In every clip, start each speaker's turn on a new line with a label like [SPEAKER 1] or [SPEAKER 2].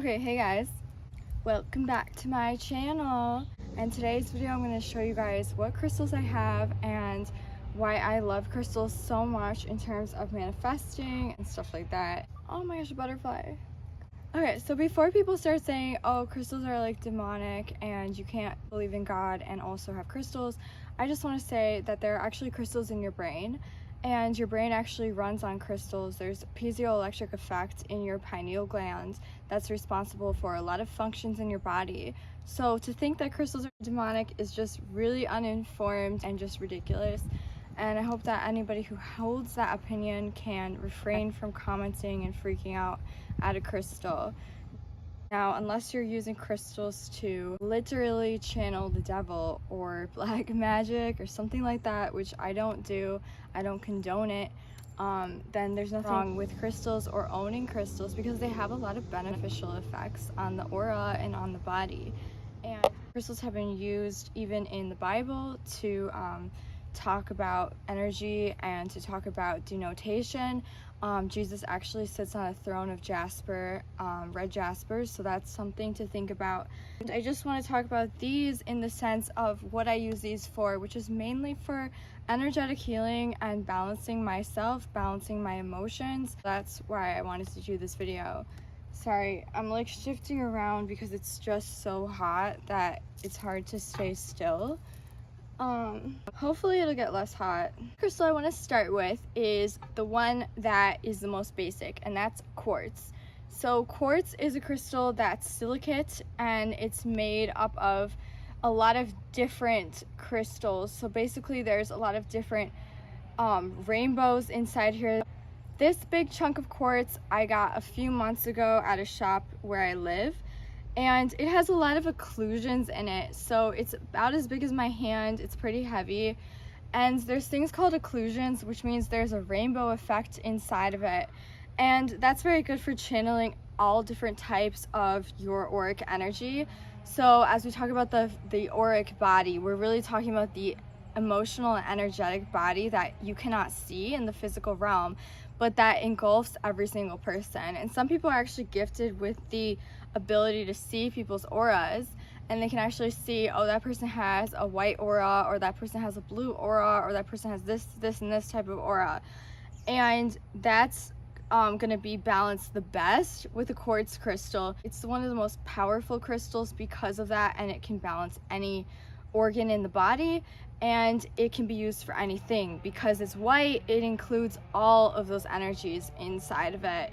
[SPEAKER 1] Okay, hey guys, welcome back to my channel. And today's video I'm going to show you guys what crystals I have and why I love crystals so much in terms of manifesting and stuff like that. Oh my gosh, a butterfly. Okay, so before people start saying, oh, crystals are like demonic and you can't believe in God and also have crystals, I just want to say that there are actually crystals in your brain. And your brain actually runs on crystals. There's a piezoelectric effect in your pineal gland that's responsible for a lot of functions in your body. So to think that crystals are demonic is just really uninformed and just ridiculous. And I hope that anybody who holds that opinion can refrain from commenting and freaking out at a crystal. Now, unless you're using crystals to literally channel the devil or black magic or something like that, which I don't do, I don't condone it, then there's nothing wrong with crystals or owning crystals because they have a lot of beneficial effects on the aura and on the body. And crystals have been used even in the Bible to talk about energy and to talk about denotation. Jesus actually sits on a throne of jasper, red jasper, so that's something to think about. And I just want to talk about these in the sense of what I use these for, which is mainly for energetic healing and balancing myself, balancing my emotions. That's why I wanted to do this video. Sorry, I'm like shifting around because it's just so hot that it's hard to stay still. Hopefully it'll get less hot. The crystal I want to start with is the one that is the most basic, and that's quartz. So quartz is a crystal that's silicate and it's made up of a lot of different crystals. So basically there's a lot of different rainbows inside here. This big chunk of quartz I got a few months ago at a shop where I live. And it has a lot of occlusions in it, so it's about as big as my hand. It's pretty heavy, and there's things called occlusions, which means there's a rainbow effect inside of it, and that's very good for channeling all different types of your auric energy. So as we talk about the auric body, we're really talking about the emotional and energetic body that you cannot see in the physical realm, but that engulfs every single person. And some people are actually gifted with the ability to see people's auras, and they can actually see, oh, that person has a white aura, or that person has a blue aura, or that person has this and this type of aura. And that's gonna be balanced the best with a quartz crystal. It's one of the most powerful crystals because of that, and it can balance any organ in the body, and it can be used for anything. Because it's white, it includes all of those energies inside of it.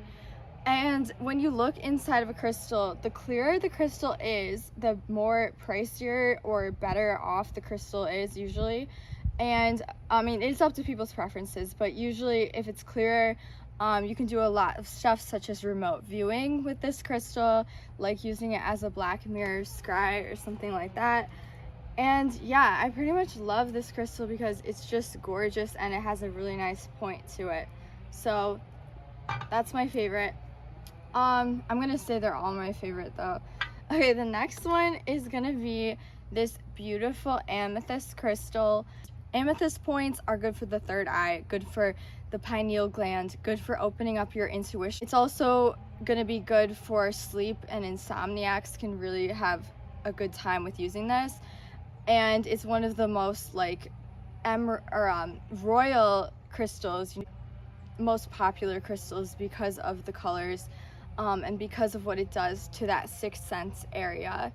[SPEAKER 1] And when you look inside of a crystal, the clearer the crystal is, the more pricier or better off the crystal is usually. And I mean, it's up to people's preferences, but usually if it's clearer, you can do a lot of stuff such as remote viewing with this crystal, like using it as a black mirror scry or something like that. And yeah, I pretty much love this crystal because it's just gorgeous and it has a really nice point to it. So that's my favorite. I'm gonna say they're all my favorite though. Okay, the next one is gonna be this beautiful amethyst crystal. Amethyst points are good for the third eye, good for the pineal gland, good for opening up your intuition. It's also gonna be good for sleep, and insomniacs can really have a good time with using this. And it's one of the most like royal crystals, most popular crystals because of the colors and because of what it does to that sixth sense area.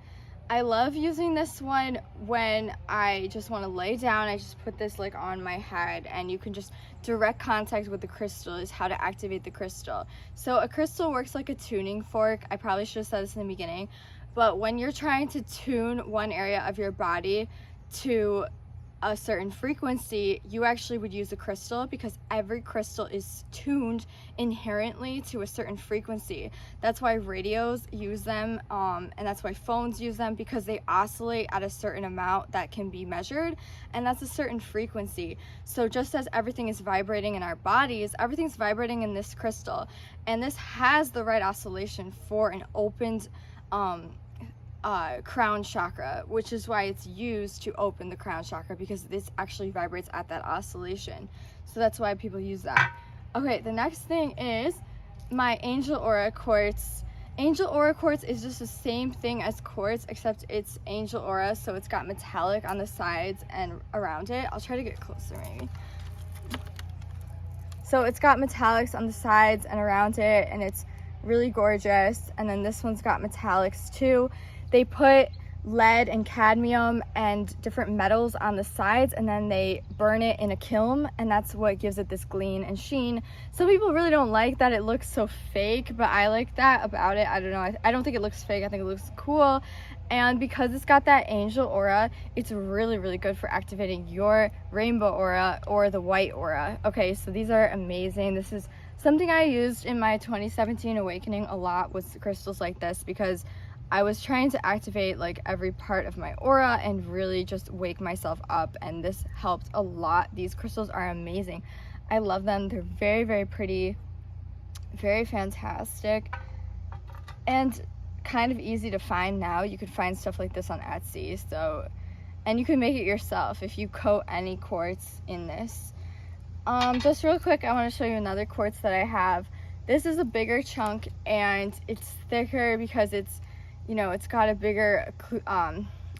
[SPEAKER 1] I love using this one when I just want to lay down. I just put this like on my head, and you can just direct contact with the crystal is how to activate the crystal. So a crystal works like a tuning fork. I probably should have said this in the beginning, but when you're trying to tune one area of your body to a certain frequency, you actually would use a crystal, because every crystal is tuned inherently to a certain frequency. That's why radios use them, and that's why phones use them, because they oscillate at a certain amount that can be measured, and that's a certain frequency. So just as everything is vibrating in our bodies, everything's vibrating in this crystal, and this has the right oscillation for an opened crown chakra, which is why it's used to open the crown chakra, because this actually vibrates at that oscillation. So that's why people use that. Okay, the next thing is my angel aura quartz. Angel Aura quartz is just the same thing as quartz, except it's Angel Aura, so it's got metallic on the sides and around it. I'll try to get closer maybe. So it's got metallics on the sides and around it, and it's really gorgeous. And then this one's got metallics too. They put lead and cadmium and different metals on the sides, and then they burn it in a kiln, and that's what gives it this gleam and sheen. Some people really don't like that it looks so fake, but I like that about it. I don't know, I don't think it looks fake. I think it looks cool. And because it's got that angel aura, it's really, really good for activating your rainbow aura or the white aura. Okay, so these are amazing. This is something I used in my 2017 awakening a lot, was crystals like this, because I was trying to activate like every part of my aura and really just wake myself up, and this helped a lot. These crystals are amazing. I love them. They're very, very pretty, very fantastic, and kind of easy to find now. You could find stuff like this on Etsy, so, and you can make it yourself if you coat any quartz in this. Just real quick, I want to show you another quartz that I have. This is a bigger chunk, and it's thicker because it's, you know, it's got a bigger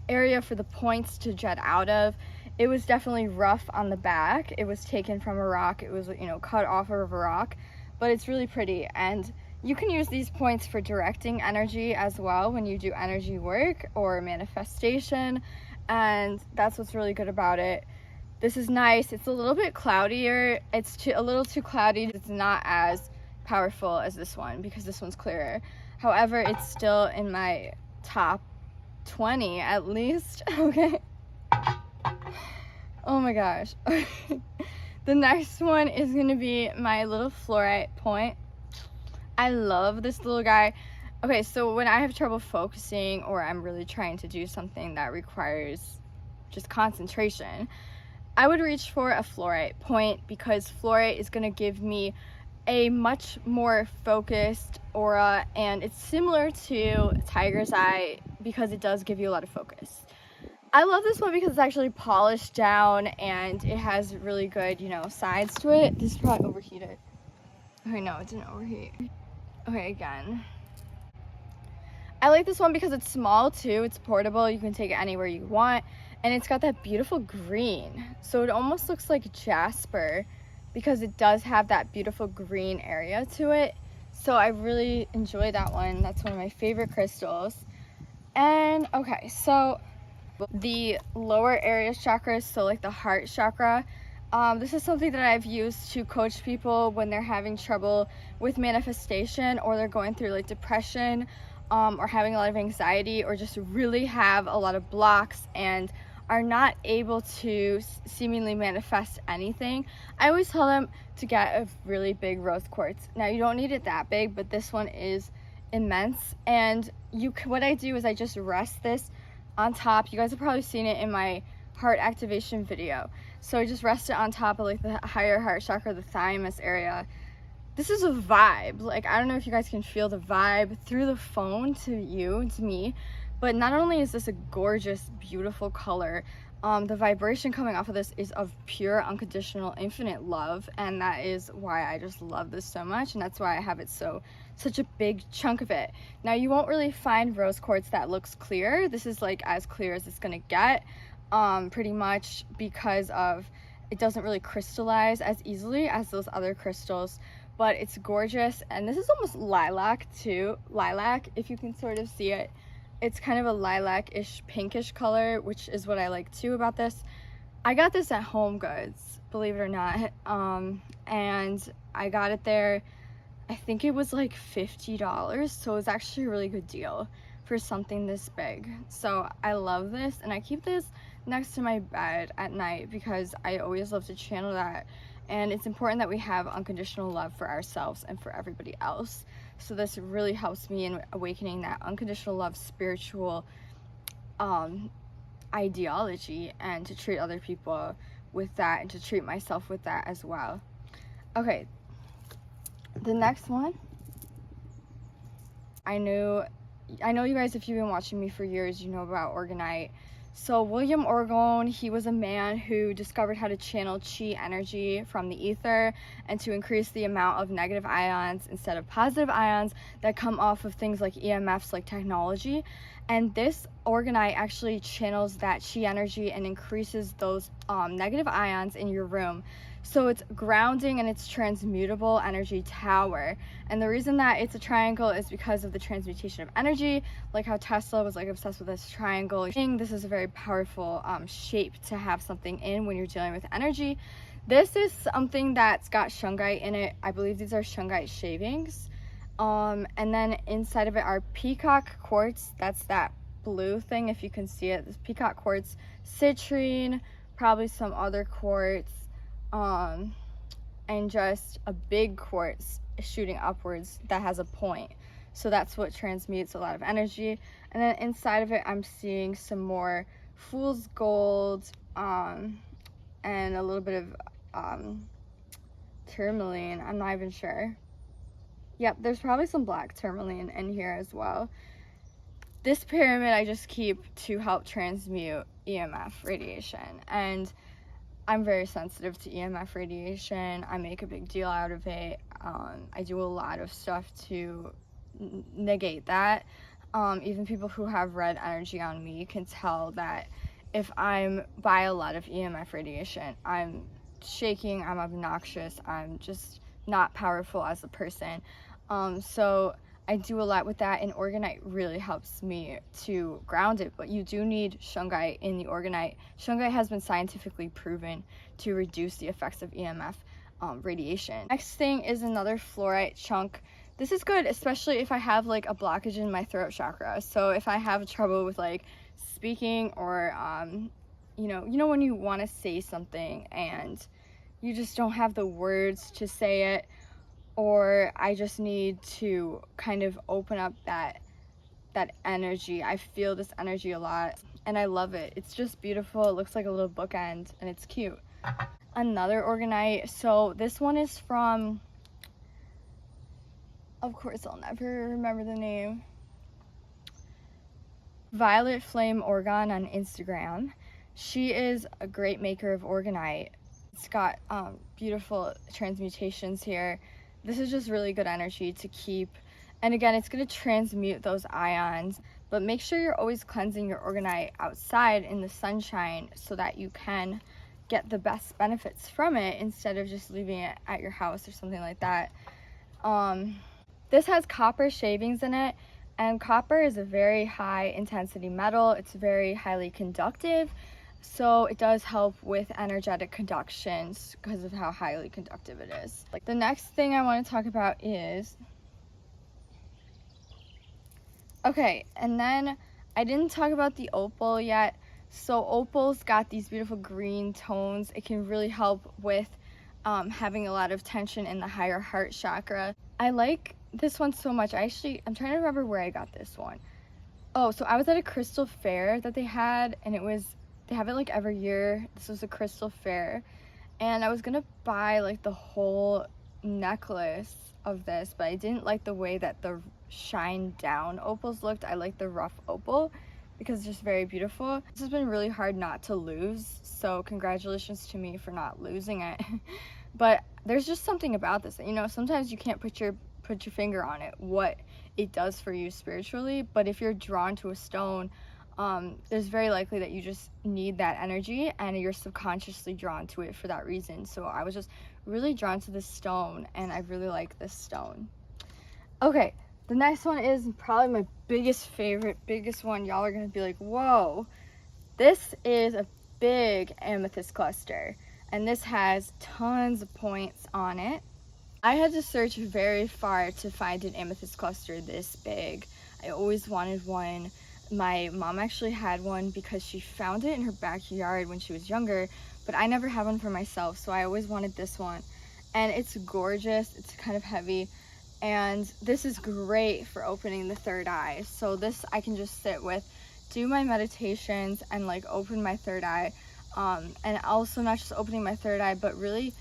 [SPEAKER 1] area for the points to jet out of. It was definitely rough on the back. It was taken from a rock. It was, you know, cut off of a rock, but it's really pretty. And you can use these points for directing energy as well when you do energy work or manifestation, and that's what's really good about it. This is nice. It's a little bit cloudier. It's a little too cloudy. It's not as powerful as this one because this one's clearer. However, it's still in my top 20 at least. Okay. Oh my gosh. The next one is going to be my little Fluorite Point. I love this little guy. Okay, so when I have trouble focusing or I'm really trying to do something that requires just concentration, I would reach for a Fluorite Point, because fluorite is going to give me a much more focused aura, and it's similar to Tiger's Eye because it does give you a lot of focus. I love this one because it's actually polished down and it has really good, you know, sides to it. This is probably overheated. Okay, no, it didn't overheat. Okay, again. I like this one because it's small too. It's portable. You can take it anywhere you want. And it's got that beautiful green. So it almost looks like jasper because it does have that beautiful green area to it. So I really enjoy that one. That's one of my favorite crystals. And okay, so the lower area chakras, so like the heart chakra, this is something that I've used to coach people when they're having trouble with manifestation, or they're going through like depression, or having a lot of anxiety, or just really have a lot of blocks and are not able to seemingly manifest anything. I always tell them to get a really big rose quartz. Now you don't need it that big, but this one is immense. And what I do is I just rest this on top. You guys have probably seen it in my heart activation video. So I just rest it on top of like the higher heart chakra, the thymus area. This is a vibe. Like, I don't know if you guys can feel the vibe through the phone to me, but not only is this a gorgeous, beautiful color, the vibration coming off of this is of pure, unconditional, infinite love, and that is why I just love this so much, and that's why I have it such a big chunk of it. Now, you won't really find rose quartz that looks clear. This is like as clear as it's gonna get, pretty much, because of it doesn't really crystallize as easily as those other crystals, but it's gorgeous. And this is almost lilac too. Lilac, if you can sort of see it. It's kind of a lilac-ish, pinkish color, which is what I like too about this. I got this at Home Goods, believe it or not, and I got it there. I think it was like $50, so it was actually a really good deal for something this big. So I love this, and I keep this next to my bed at night because I always love to channel that, and it's important that we have unconditional love for ourselves and for everybody else. So this really helps me in awakening that unconditional love spiritual ideology, and to treat other people with that, and to treat myself with that as well. Okay, the next one, I know you guys, if you've been watching me for years, you know about Orgonite. So William Orgon, he was a man who discovered how to channel chi energy from the ether and to increase the amount of negative ions instead of positive ions that come off of things like EMFs, like technology. And this Orgonite actually channels that chi energy and increases those negative ions in your room. So it's grounding and it's transmutable energy tower. And the reason that it's a triangle is because of the transmutation of energy, like how Tesla was like obsessed with this triangle. This is a very powerful shape to have something in when you're dealing with energy. This is something that's got shungite in it. I believe these are shungite shavings. And then inside of it are Peacock Quartz. That's that blue thing, if you can see it. This Peacock Quartz, citrine, probably some other quartz, and just a big quartz shooting upwards that has a point. So that's what transmutes a lot of energy. And then inside of it, I'm seeing some more fool's gold, and a little bit of tourmaline. I'm not even sure. Yep, there's probably some black tourmaline in here as well. This pyramid I just keep to help transmute EMF radiation, and I'm very sensitive to EMF radiation. I make a big deal out of it. I do a lot of stuff to negate that. Even people who have red energy on me can tell that if I'm by a lot of EMF radiation, I'm shaking, I'm obnoxious, I'm just not powerful as a person. So I do a lot with that, and Orgonite really helps me to ground it, but you do need shungite in the Orgonite. Shungite has been scientifically proven to reduce the effects of EMF radiation. Next thing is another fluorite chunk. This is good, especially if I have like a blockage in my throat chakra. So if I have trouble with like speaking, or you know when you want to say something and you just don't have the words to say it, or I just need to kind of open up that energy. I feel this energy a lot and I love it. It's just beautiful. It looks like a little bookend and it's cute. Another Orgonite. So this one is from, of course I'll never remember the name, Violet Flame Orgon on Instagram. She is a great maker of Orgonite. It's got beautiful transmutations here. This is just really good energy to keep. And again, it's going to transmute those ions, but make sure you're always cleansing your Orgonite outside in the sunshine so that you can get the best benefits from it instead of just leaving it at your house or something like that. This has copper shavings in it, and copper is a very high intensity metal. It's very highly conductive, so it does help with energetic conductions because of how highly conductive it is. Like, the next thing I want to talk about is, okay, and then I didn't talk about the opal yet. So opal's got these beautiful green tones. It can really help with having a lot of tension in the higher heart chakra. I like this one so much. I'm trying to remember where I got this one. Oh, so I was at a crystal fair that they had, and they have it like every year. This was a crystal fair, and I was gonna buy like the whole necklace of this, but I didn't like the way that the shine down opals looked. I like the rough opal because it's just very beautiful. This has been really hard not to lose, so congratulations to me for not losing it. But there's just something about this, you know, sometimes you can't put your finger on it, what it does for you spiritually, but if you're drawn to a stone, there's very likely that you just need that energy and you're subconsciously drawn to it for that reason. So I was just really drawn to this stone, and I really like this stone. Okay, the next one is probably my biggest one. Y'all are gonna be like, whoa. This is a big amethyst cluster, and this has tons of points on it. I had to search very far to find an amethyst cluster this big. I always wanted one. My mom actually had one because she found it in her backyard when she was younger, but I never had one for myself, so I always wanted this one. And it's gorgeous. It's kind of heavy, and this is great for opening the third eye. So this I can just sit with, do my meditations, and like open my third eye, and also not just opening my third eye, but really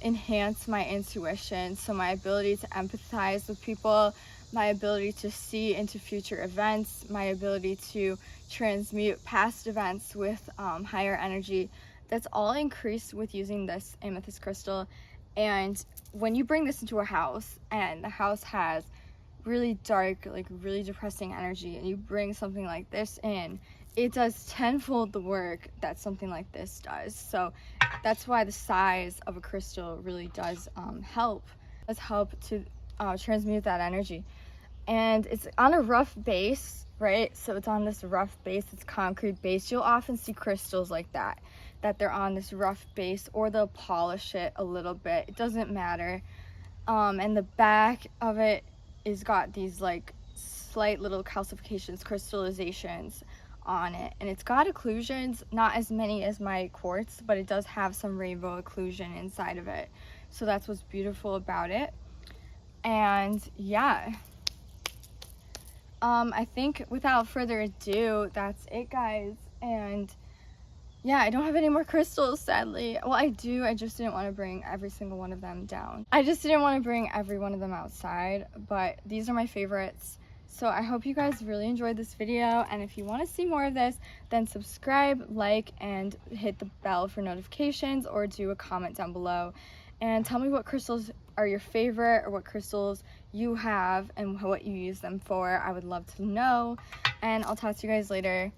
[SPEAKER 1] enhance my intuition, so my ability to empathize with people, my ability to see into future events, my ability to transmute past events with higher energy. That's all increased with using this amethyst crystal. And when you bring this into a house and the house has really dark, like really depressing energy, and you bring something like this in, it does tenfold the work that something like this does. So that's why the size of a crystal really does help to transmute that energy. And it's on a rough base, right? So it's on this rough base, it's concrete base. You'll often see crystals like that they're on this rough base, or they'll polish it a little bit. It doesn't matter. And the back of it is got these like slight little calcifications, crystallizations on it, and it's got occlusions, not as many as my quartz, but it does have some rainbow occlusion inside of it. So that's what's beautiful about it. And yeah, I think without further ado, that's it, guys. And yeah, I don't have any more crystals, sadly. Well, I do, I just didn't want to bring every single one of them down. I just didn't want to bring every one of them outside, but these are my favorites. So I hope you guys really enjoyed this video, and if you want to see more of this, then subscribe, like, and hit the bell for notifications, or do a comment down below. And tell me what crystals are your favorite, or what crystals you have, and what you use them for. I would love to know, and I'll talk to you guys later.